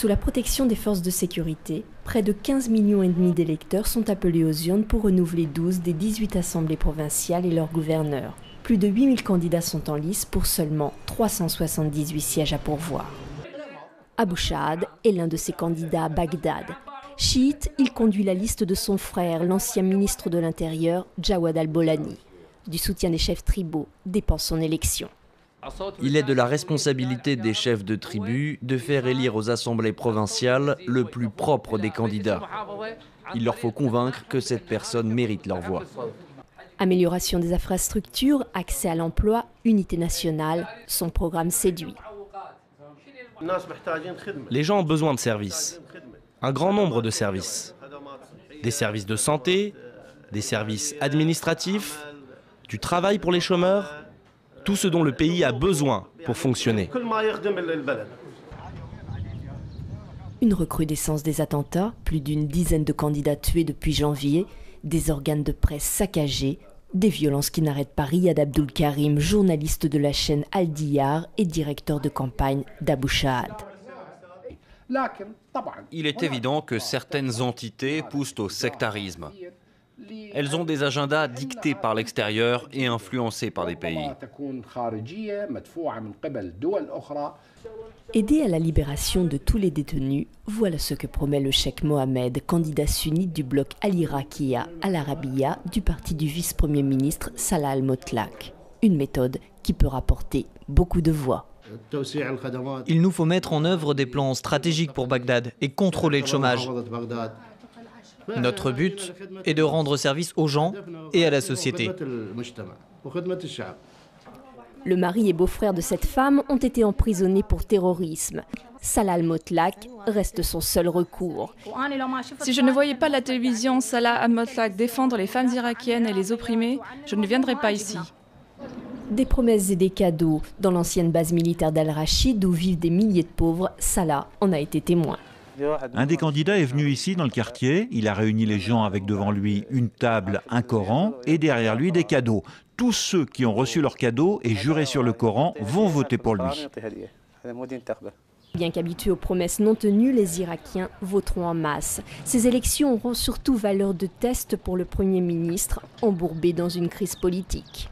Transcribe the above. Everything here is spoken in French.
Sous la protection des forces de sécurité, près de 15,5 millions d'électeurs sont appelés aux urnes pour renouveler 12 des 18 assemblées provinciales et leurs gouverneurs. Plus de 8 000 candidats sont en lice pour seulement 378 sièges à pourvoir. Abou Chaad est l'un de ces candidats à Bagdad. Chiite, il conduit la liste de son frère, l'ancien ministre de l'Intérieur, Jawad al-Bolani. Du soutien des chefs tribaux dépend son élection. Il est de la responsabilité des chefs de tribu de faire élire aux assemblées provinciales le plus propre des candidats. Il leur faut convaincre que cette personne mérite leur voix. Amélioration des infrastructures, accès à l'emploi, unité nationale, son programme séduit. Les gens ont besoin de services, un grand nombre de services. Des services de santé, des services administratifs, du travail pour les chômeurs, tout ce dont le pays a besoin pour fonctionner. Une recrudescence des attentats, plus d'une dizaine de candidats tués depuis janvier, des organes de presse saccagés, des violences qui n'arrêtent pas Riyad Abdul Karim, journaliste de la chaîne Al Diyar et directeur de campagne d'Abou Chaad. Il est évident que certaines entités poussent au sectarisme. Elles ont des agendas dictés par l'extérieur et influencés par des pays. Aider à la libération de tous les détenus, voilà ce que promet le cheikh Mohamed, candidat sunnite du bloc al-Iraqiya al-Arabiya du parti du vice-premier ministre Salah al-Motlaq. Une méthode qui peut rapporter beaucoup de voix. Il nous faut mettre en œuvre des plans stratégiques pour Bagdad et contrôler le chômage. Notre but est de rendre service aux gens et à la société. Le mari et beau-frère de cette femme ont été emprisonnés pour terrorisme. Salah al-Motlaq reste son seul recours. Si je ne voyais pas la télévision Salah al-Motlaq défendre les femmes irakiennes et les opprimées, je ne viendrais pas ici. Des promesses et des cadeaux. Dans l'ancienne base militaire d'Al-Rachid, où vivent des milliers de pauvres, Salah en a été témoin. Un des candidats est venu ici dans le quartier, il a réuni les gens avec devant lui une table, un Coran et derrière lui des cadeaux. Tous ceux qui ont reçu leurs cadeaux et juré sur le Coran vont voter pour lui. Bien qu'habitués aux promesses non tenues, les Irakiens voteront en masse. Ces élections auront surtout valeur de test pour le Premier ministre, embourbé dans une crise politique.